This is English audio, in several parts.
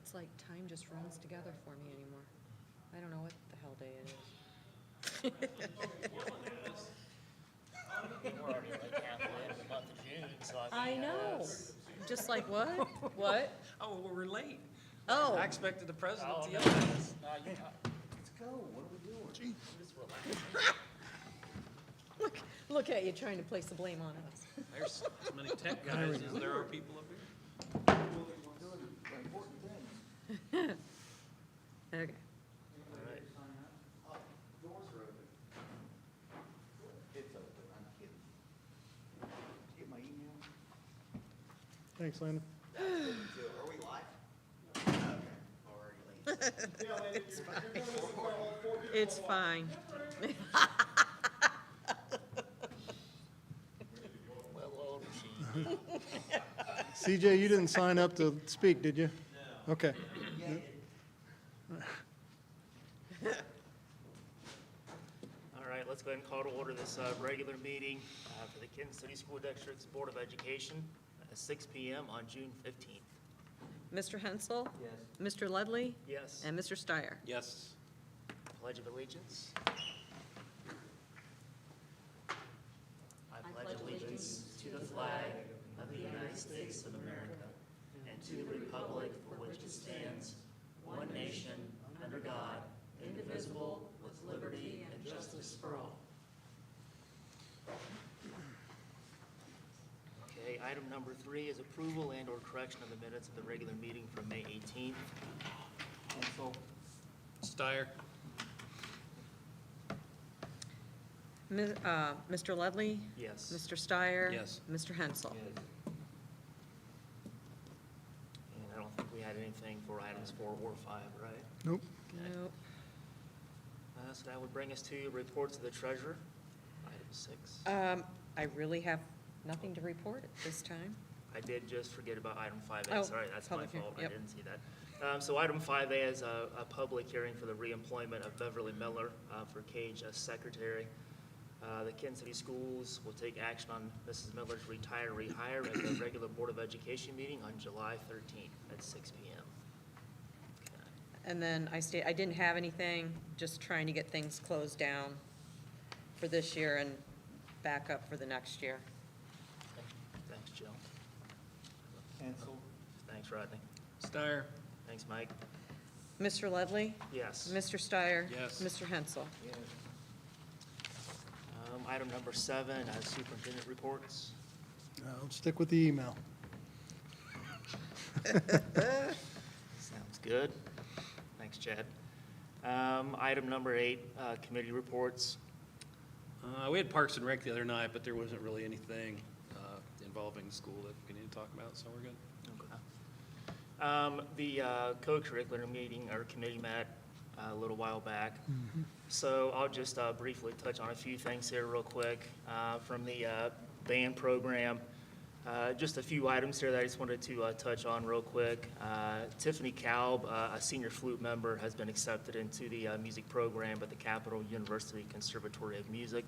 It's like time just runs together for me anymore. I don't know what the hell day it is. We're already like halfway into the month of June, so I I mean. know. Just like what? What? Oh, well, we're late. Oh, I expected the president Oh, to no, yell at us. let's go, what are we doing? Just relax. look at you trying to place the blame on us. There's as many tech guys as there are people up here. Okay. All right. Doors are open. It's open, I'm kidding. Did you get my email? Thanks, Landon. Are we live? Okay, already late. It's fine. Well, old machine. CJ, you didn't sign up to speak, did you? No. Okay. All right, let's go ahead and call to order this regular meeting for the Kansas City School District's Board of Education at 6 p.m. on June 15th. Mr. Hensel? Yes. Mr. Ledley? Yes. And Mr. Steyer? Yes. Pledge of Allegiance. I pledge allegiance to the flag of the United States of America and to the republic for which it stands, one nation, under God, indivisible, with liberty and justice for all. Okay, item number 3 is approval and or correction of the minutes of the regular meeting from May 18th. Council. Steyer. Mr. Ledley? Yes. Mr. Steyer? Yes. Mr. Hensel? And I don't think we had anything for items 4 or 5, right? Nope. Okay. Nope. So that would bring us to reports of the treasurer, item 6. I really have nothing to report at this time. I did just forget about item 5A, Oh, sorry, that's my public hearing, fault, I yep. didn't see that. So item 5A is a public hearing for the reemployment of Beverly Miller for Cage as secretary. The Kansas City Schools will take action on Mrs. Miller's retiree hire at the regular Board of Education meeting on July 13th at 6 p.m. Okay. And then I didn't have anything, just trying to get things closed down for this year and back up for the next year. Thanks, Jill. Cancel. Thanks, Rodney. Steyer. Thanks, Mike. Mr. Ledley? Yes. Mr. Steyer? Yes. Mr. Hensel? Yes. Item number 7, superintendent reports. I'll stick with the email. Sounds good. Thanks, Chad. Item number 8, committee reports. We had Parks and Rec the other night, but there wasn't really anything involving school that we need to talk about, so we're good. The co-curricular meeting or committee met a little while back. So I'll just briefly touch on a few things here real quick. From the band program, just a few items here that I just wanted to touch on real quick. Tiffany Kalb, a senior flute member, has been accepted into the music program at the Capital University Conservatory of Music.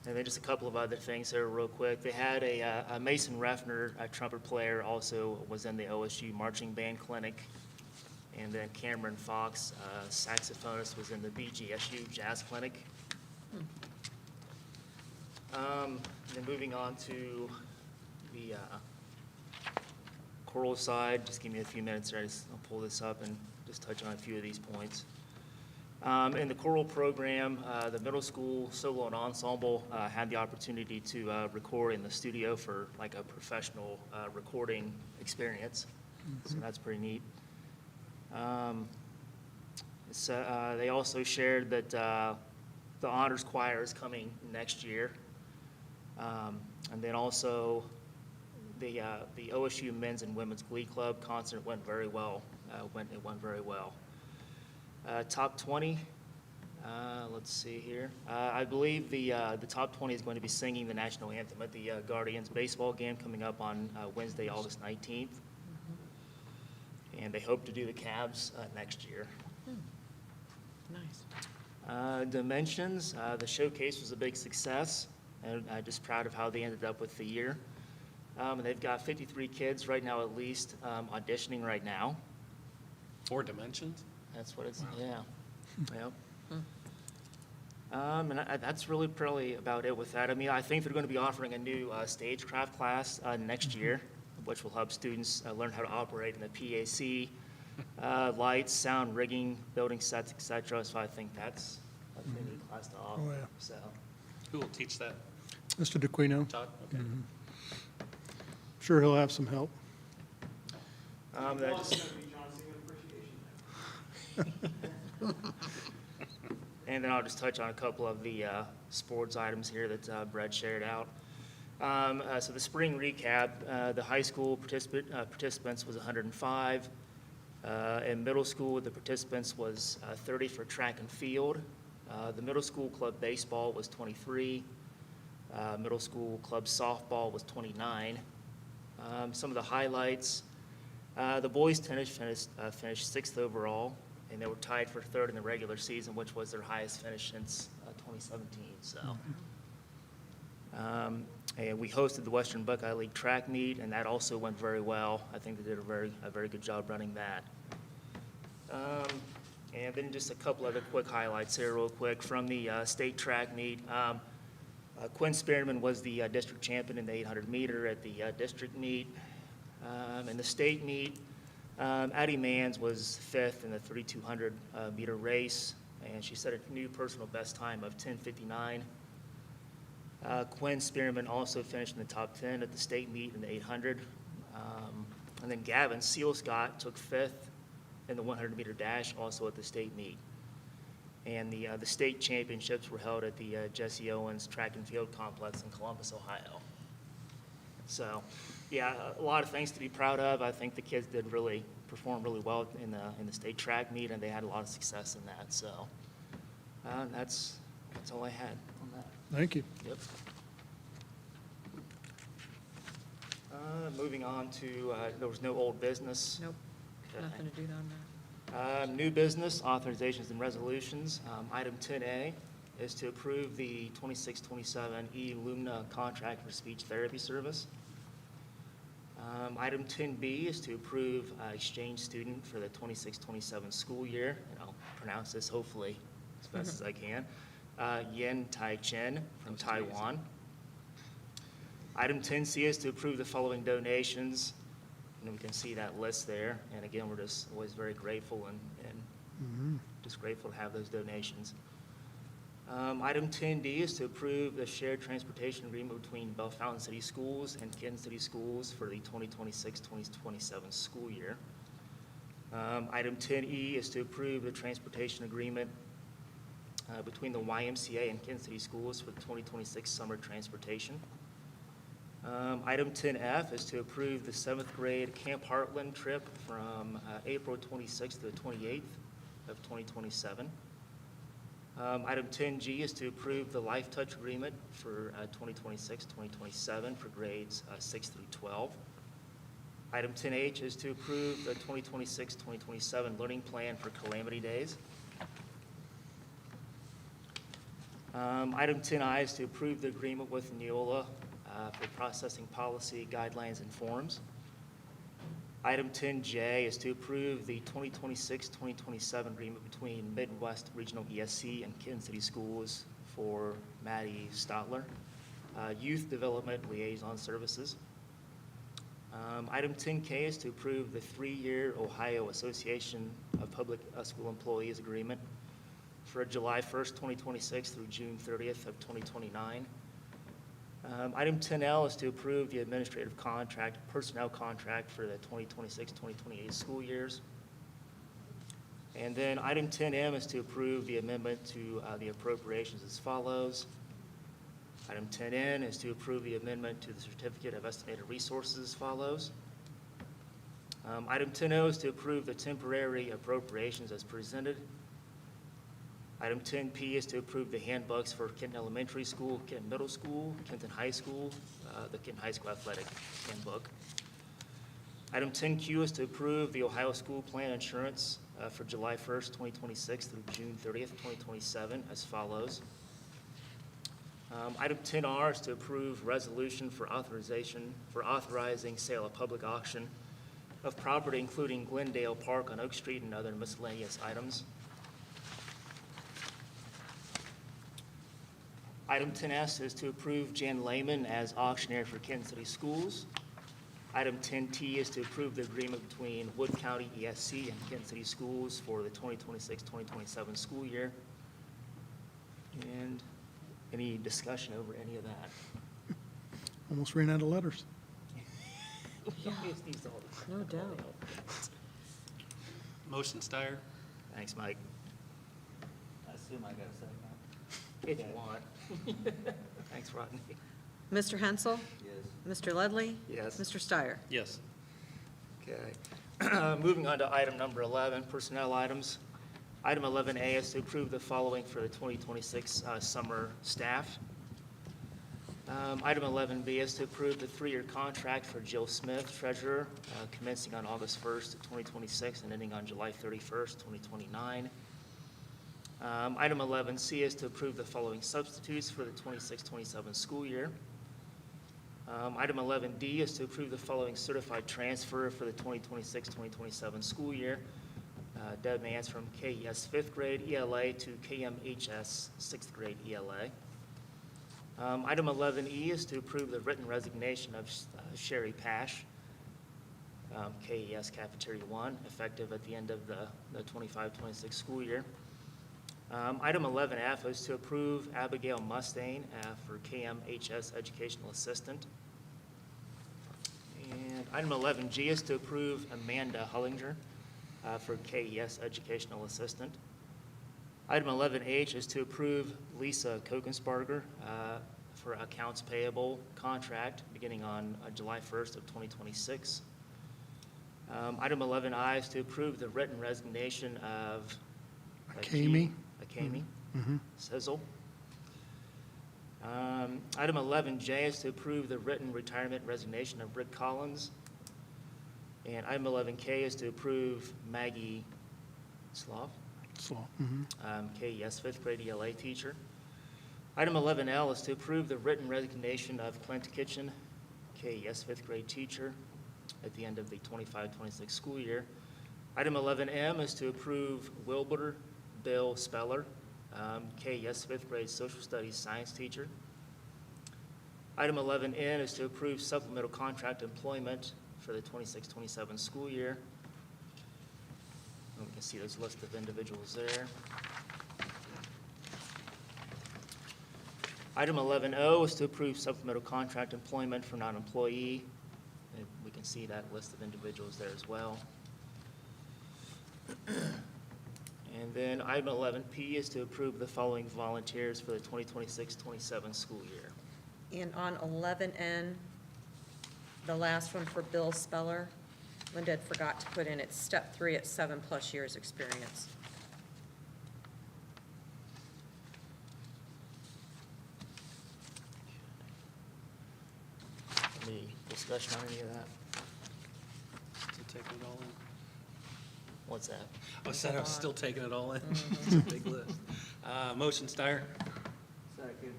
And then just a couple of other things here real quick. They had a Mason Refner, a trumpet player, also was in the OSU marching band clinic. And then Cameron Fox, saxophonist, was in the BGSU jazz clinic. Then moving on to the choral side, just give me a few minutes here. I'll pull this up and just touch on a few of these points. In the choral program, the middle school solo and ensemble had the opportunity to record in the studio for like a professional recording experience. So that's pretty neat. They also shared that the honors choir is coming next year. And then also the OSU Men's and Women's Glee Club concert went very well. It went very well. Top 20, let's see here. I believe the top 20 is going to be singing the national anthem at the Guardians baseball game coming up on Wednesday, August 19th. And they hope to do the Cavs next year. Nice. Dimensions, the showcase was a big success, and I'm just proud of how they ended up with the year. And they've got 53 kids right now at least auditioning right now. 4 dimensions? That's what it's, yeah, yep. That's really probably about it with that. I mean, I think they're going to be offering a new stagecraft class next year, which will help students learn how to operate in the PAC, lights, sound, rigging, building sets, et cetera. So I think that's a neat class to offer, Oh, yeah. so. Who will teach that? Mr. DeQuino, Todd? Okay. sure he'll have some help. That just- And then I'll just touch on a couple of the sports items here that Brett shared out. So the spring recap, the high school participants was 105. In middle school, the participants was 30 for track and field. The middle school club baseball was 23. Middle school club softball was 29. Some of the highlights, the boys tennis finished 6th overall, and they were tied for 3rd in the regular season, which was their highest finish since 2017. So, and we hosted the Western Buckeye League track meet, and that also went very well. I think they did a very good job running that. And then just a couple other quick highlights here, real quick, from the state track meet. Quinn Spearman was the district champion in the 800 meter at the district meet. In the state meet, Addie Manns was 5th in the 3,200 meter race, and she set a new personal best time of 10:59. Quinn Spearman also finished in the top 10 at the state meet in the 800. And then Gavin Sealscott took 5th in the 100 meter dash, also at the state meet. And the state championships were held at the Jesse Owens Track and Field Complex in Columbus, Ohio. So, yeah, a lot of things to be proud of. I think the kids performed really well in the state track meet, and they had a lot of success in that. So, that's all I had on that. Thank you. Yep. Moving on to, there was no old business. Nope, Okay. nothing to do on that. New business, authorizations and resolutions. Item 10A is to approve the 26-27 E-Lumina contract for speech therapy service. Item 10B is to approve exchange student for the 26-27 school year, and I'll pronounce this hopefully as best as I can, Yen Tai Chen from Taiwan. Item 10C is to approve the following donations, and we can see that list there. And again, we're just always very grateful and just grateful to have those donations. Item 10D is to approve the shared transportation agreement between Bell Fountain City Schools and Kansas City Schools for the 2026-2027 school year. Item 10E is to approve the transportation agreement between the YMCA and Kansas City Schools for the 2026 summer transportation. Item 10F is to approve the 7th grade Camp Heartland trip from April 26th to the 28th of 2027. Item 10G is to approve the Life Touch agreement for 2026-2027 for grades 6 through 12. Item 10H is to approve the 2026-2027 learning plan for Calamity Days. Item 10I is to approve the agreement with Neola for processing policy, guidelines, and forms. Item 10J is to approve the 2026-2027 agreement between Midwest Regional ESC and Kansas City Schools for Maddie Stotler, Youth Development Liaison Services. Item 10K is to approve the 3-year Ohio Association of Public School Employees agreement for July 1st, 2026 through June 30th of 2029. Item 10L is to approve the administrative contract, personnel contract for the 2026-2028 school years. And then item 10M is to approve the amendment to the appropriations as follows. Item 10N is to approve the amendment to the certificate of estimated resources as follows. Item 10O is to approve the temporary appropriations as presented. Item 10P is to approve the handbooks for Kenton Elementary School, Kenton Middle School, Kenton High School, the Kenton High School Athletic Handbook. Item 10Q is to approve the Ohio School Plan Insurance for July 1st, 2026 through June 30th, 2027 as follows. Item 10R is to approve resolution for authorizing sale of public auction of property including Glendale Park on Oak Street and other miscellaneous items. Item 10S is to approve Jan Lehman as auctioneer for Kansas City Schools. Item 10T is to approve the agreement between Wood County ESC and Kansas City Schools for the 2026-2027 school year. And any discussion over any of that? Almost ran out of letters. No doubt. Motion, Steyer? Thanks, Mike. I assume I got a second. If you want. Thanks, Rodney. Mr. Hensel? Yes. Mr. Ledley? Yes. Mr. Steyer? Yes. Okay. Moving on to item number 11, personnel items. Item 11A is to approve the following for the 2026 summer staff. Item 11B is to approve the 3-year contract for Jill Smith, treasurer, commencing on August 1st, 2026 and ending on July 31st, 2029. Item 11C is to approve the following substitutes for the 26-27 school year. Item 11D is to approve the following certified transfer for the 2026-2027 school year. Deb Mance from KES 5th grade ELA to KMHS 6th grade ELA. Item 11E is to approve the written resignation of Sherry Pash, KES Cafeteria 1, effective at the end of the 25-26 school year. Item 11F is to approve Abigail Mustaine for KMHS Educational Assistant. And item 11G is to approve Amanda Hullinger for KES Educational Assistant. Item 11H is to approve Lisa Kokensparger for Accounts Payable contract beginning on July 1st of 2026. Item 11I is to approve the written resignation of Akemi. Sizzle. Item 11J is to approve the written retirement resignation of Rick Collins. And item 11K is to approve Maggie Slough, KES 5th grade ELA teacher. Item 11L is to approve the written resignation of Clint Kitchen, KES 5th grade teacher, at the end of the 25-26 school year. Item 11M is to approve Wilbur Bill Speller, KES 5th grade social studies science teacher. Item 11N is to approve supplemental contract employment for the 26-27 school year. And we can see those list of individuals there. Item 11O is to approve supplemental contract employment for non-employee. And we can see that list of individuals there as well. And then item 11P is to approve the following volunteers for the 2026-27 school year. And on 11N, the last one for Bill Speller, Linda had forgot to put in, it's step 3 at 7+ years experience. Any discussion on any of that? Still taking it all in? What's that? I said I was still taking it all in. It's a big list. Motion, Steyer? Second.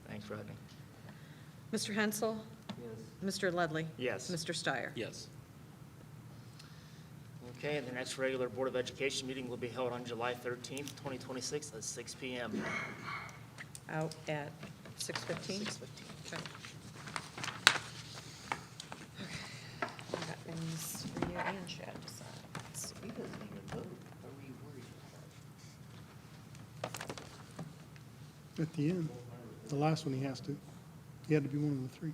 Thanks, Rodney. Mr. Hensel? Yes. Mr. Ledley? Yes. Mr. Steyer? Yes. Okay, and the next regular Board of Education meeting will be held on July 13th, 2026 at 6 p.m. Out at 6:15? 6:15. Okay. I got things for you and Chad to sign. Let's see. He doesn't even vote. What are you worried about? At the end, the last one he has to. He had to be one of the 3.